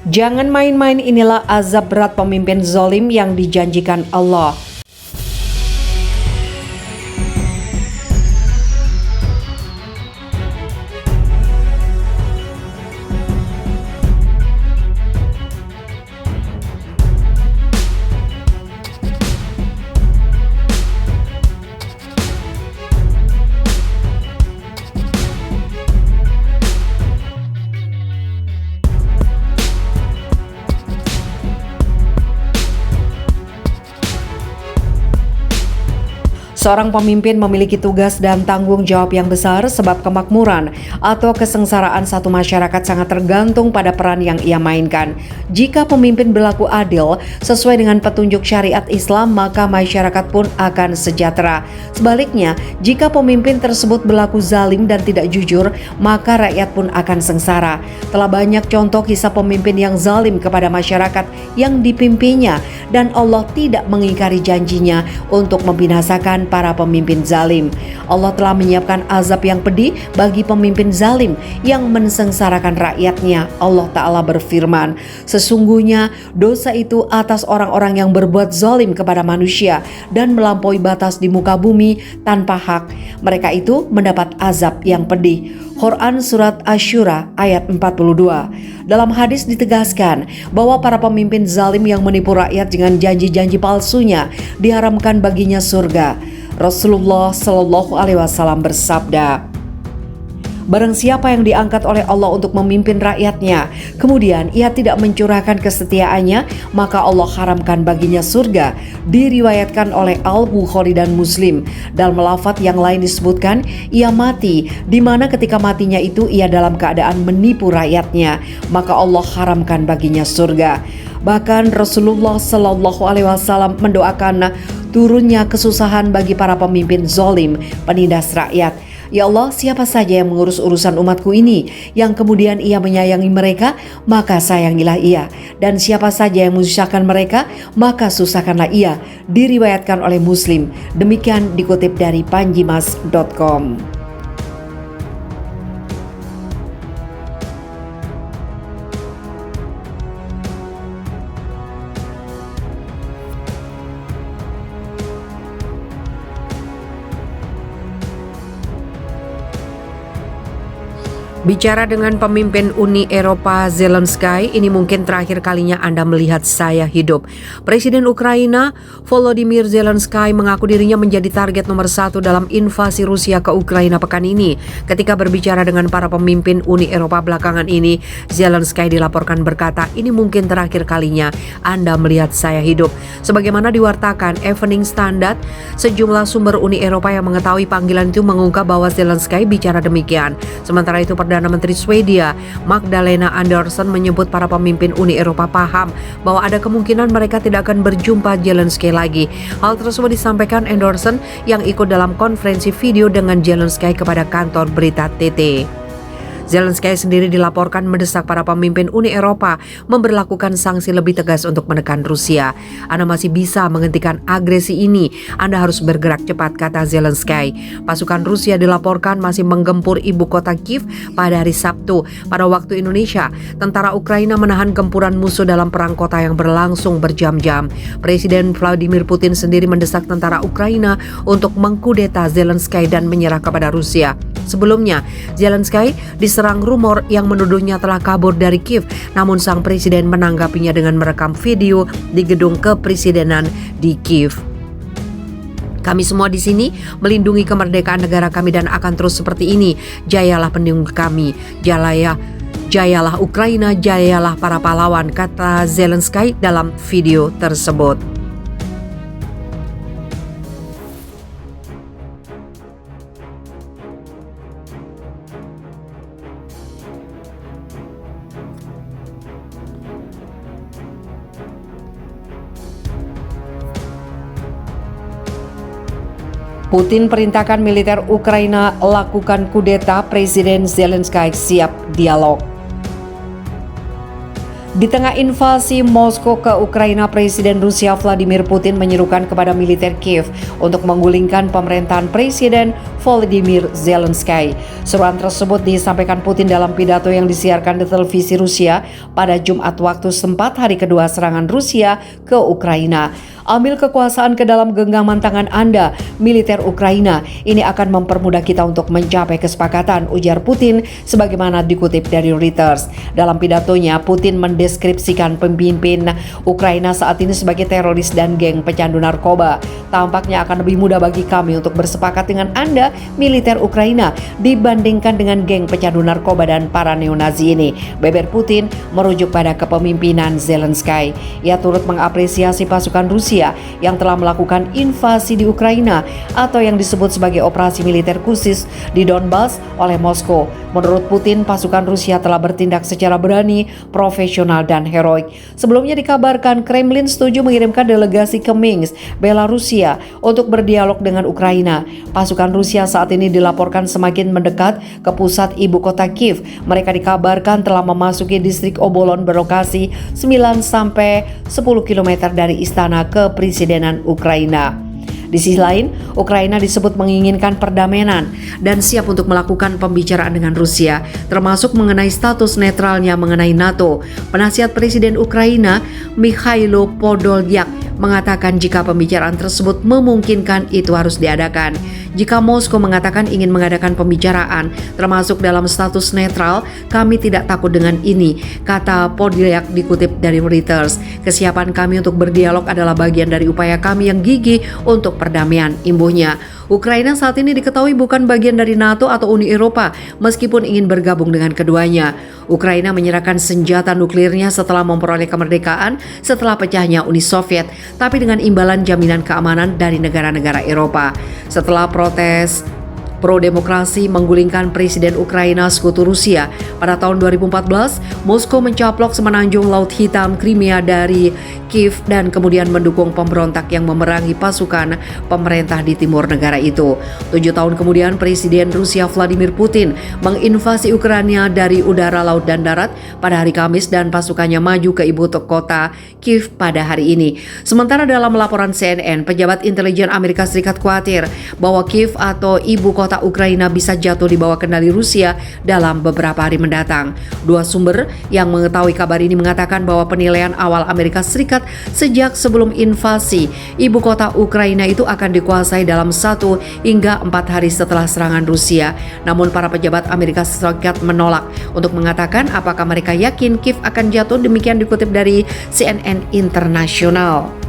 Jangan main-main, inilah azab berat pemimpin zalim yang dijanjikan Allah. Seorang pemimpin memiliki tugas dan tanggung jawab yang besar sebab kemakmuran atau kesengsaraan satu masyarakat sangat tergantung pada peran yang ia mainkan. Jika pemimpin berlaku adil sesuai dengan petunjuk syariat Islam, maka masyarakat pun akan sejahtera. Sebaliknya, jika pemimpin tersebut berlaku zalim dan tidak jujur, maka rakyat pun akan sengsara. Telah banyak contoh kisah pemimpin yang zalim kepada masyarakat yang dipimpinnya, dan Allah tidak mengingkari janjinya untuk membinasakan para pemimpin zalim. Allah telah menyiapkan azab yang pedih bagi pemimpin zalim yang mensengsarakan rakyatnya. Allah Ta'ala berfirman, sesungguhnya dosa itu atas orang-orang yang berbuat zalim kepada manusia dan melampaui batas di muka bumi tanpa hak. Mereka itu mendapat azab yang pedih. Quran Surat Asy-Syura ayat 42. Dalam hadis ditegaskan bahwa para pemimpin zalim yang menipu rakyat dengan janji-janji palsunya diharamkan baginya surga. Rasulullah Shallallahu Alaihi Wasallam bersabda, barang siapa yang diangkat oleh Allah untuk memimpin rakyatnya, kemudian ia tidak mencurahkan kesetiaannya, maka Allah haramkan baginya surga. Diriwayatkan oleh Al-Bukhari dan Muslim. Dalam lafaz yang lain disebutkan, ia mati, di mana ketika matinya itu ia dalam keadaan menipu rakyatnya, maka Allah haramkan baginya surga. Bahkan Rasulullah Shallallahu Alaihi Wasallam mendoakan turunnya kesusahan bagi para pemimpin zalim, penindas rakyat. Ya Allah, siapa saja yang mengurus urusan umatku ini, yang kemudian ia menyayangi mereka, maka sayangilah ia. Dan siapa saja yang menyusahkan mereka, maka susahkanlah ia. Diriwayatkan oleh Muslim. Demikian dikutip dari panjimas.com. Bicara dengan pemimpin Uni Eropa Zelensky, ini mungkin terakhir kalinya Anda melihat saya hidup. Presiden Ukraina Volodymyr Zelensky mengaku dirinya menjadi target nomor 1 dalam invasi Rusia ke Ukraina pekan ini. Ketika berbicara dengan para pemimpin Uni Eropa belakangan ini, Zelensky dilaporkan berkata, ini mungkin terakhir kalinya Anda melihat saya hidup. Sebagaimana diwartakan Evening Standard, sejumlah sumber Uni Eropa yang mengetahui panggilan itu mengungkap bahwa Zelensky bicara demikian. Sementara itu Perdana Menteri Swedia Magdalena Andersson menyebut para pemimpin Uni Eropa paham bahwa ada kemungkinan mereka tidak akan berjumpa Zelensky lagi. Hal tersebut disampaikan Andersson yang ikut dalam konferensi video dengan Zelensky kepada kantor berita TT. Zelensky sendiri dilaporkan mendesak para pemimpin Uni Eropa memberlakukan sanksi lebih tegas untuk menekan Rusia. Anda masih bisa menghentikan agresi ini, Anda harus bergerak cepat, kata Zelensky. Pasukan Rusia dilaporkan masih menggempur ibu kota Kiev pada hari Sabtu. Pada waktu Indonesia, tentara Ukraina menahan gempuran musuh dalam perang kota yang berlangsung berjam-jam. Presiden Vladimir Putin sendiri mendesak tentara Ukraina untuk mengkudeta Zelensky dan menyerah kepada Rusia. Sebelumnya, Zelensky diserang rumor yang menuduhnya telah kabur dari Kiev, namun sang presiden menanggapinya dengan merekam video di gedung kepresidenan di Kiev. Kami semua di sini melindungi kemerdekaan negara kami dan akan terus seperti ini. Jayalah pendukung kami, jayalah Ukraina, jayalah para pahlawan, kata Zelensky dalam video tersebut. Putin perintahkan militer Ukraina lakukan kudeta, Presiden Zelensky siap dialog. Di tengah invasi Moskow ke Ukraina, Presiden Rusia Vladimir Putin menyerukan kepada militer Kiev untuk menggulingkan pemerintahan Presiden Volodymyr Zelensky. Seruan tersebut disampaikan Putin dalam pidato yang disiarkan di televisi Rusia pada Jumat waktu setempat, hari kedua serangan Rusia ke Ukraina. Ambil kekuasaan ke dalam genggaman tangan Anda, militer Ukraina. Ini akan mempermudah kita untuk mencapai kesepakatan, ujar Putin sebagaimana dikutip dari Reuters. Dalam pidatonya, Putin mendeskripsikan pemimpin Ukraina saat ini sebagai teroris dan geng pecandu narkoba. Tampaknya akan lebih mudah bagi kami untuk bersepakat dengan Anda, militer Ukraina, dibandingkan dengan geng pecandu narkoba dan para neonazi ini, beber Putin merujuk pada kepemimpinan Zelensky. Ia turut mengapresiasi pasukan Rusia yang telah melakukan invasi di Ukraina atau yang disebut sebagai operasi militer khusus di Donbas oleh Moskow. Menurut Putin, pasukan Rusia telah bertindak secara berani, profesional, dan heroik. Sebelumnya dikabarkan Kremlin setuju mengirimkan delegasi ke Minsk, Belarusia untuk berdialog dengan Ukraina. Pasukan Rusia saat ini dilaporkan semakin mendekat ke pusat ibu kota Kiev. Mereka dikabarkan telah memasuki distrik Obolon berlokasi 9-10 km dari istana kepresidenan Ukraina. Di sisi lain, Ukraina disebut menginginkan perdamaian dan siap untuk melakukan pembicaraan dengan Rusia, termasuk mengenai status netralnya mengenai NATO. Penasihat Presiden Ukraina, Mikhailo Podolyak, mengatakan jika pembicaraan tersebut memungkinkan, itu harus diadakan. Jika Moskow mengatakan ingin mengadakan pembicaraan, termasuk dalam status netral, kami tidak takut dengan ini, kata Podolyak dikutip dari Reuters. Kesiapan kami untuk berdialog adalah bagian dari upaya kami yang gigih untuk perdamaian, imbuhnya. Ukraina saat ini diketahui bukan bagian dari NATO atau Uni Eropa, meskipun ingin bergabung dengan keduanya. Ukraina menyerahkan senjata nuklirnya setelah memperoleh kemerdekaan setelah pecahnya Uni Soviet, tapi dengan imbalan jaminan keamanan dari negara-negara Eropa. Setelah protes pro-demokrasi menggulingkan Presiden Ukraina sekutu Rusia pada tahun 2014, Moskow mencaplok semenanjung Laut Hitam Crimea dari Kiev dan kemudian mendukung pemberontak yang memerangi pasukan pemerintah di timur negara itu. 7 tahun kemudian, Presiden Rusia Vladimir Putin menginvasi Ukraina dari udara, laut, dan darat pada hari Kamis dan pasukannya maju ke ibu kota Kiev pada hari ini. Sementara dalam laporan CNN, pejabat intelijen Amerika Serikat khawatir bahwa Kiev atau ibu kota Ukraina bisa jatuh di bawah kendali Rusia dalam beberapa hari mendatang. Dua sumber yang mengetahui kabar ini mengatakan bahwa penilaian awal Amerika Serikat sejak sebelum invasi ibu kota Ukraina itu akan dikuasai dalam 1 hingga 4 hari setelah serangan Rusia. Namun para pejabat Amerika Serikat menolak untuk mengatakan apakah mereka yakin Kiev akan jatuh, demikian dikutip dari CNN Internasional.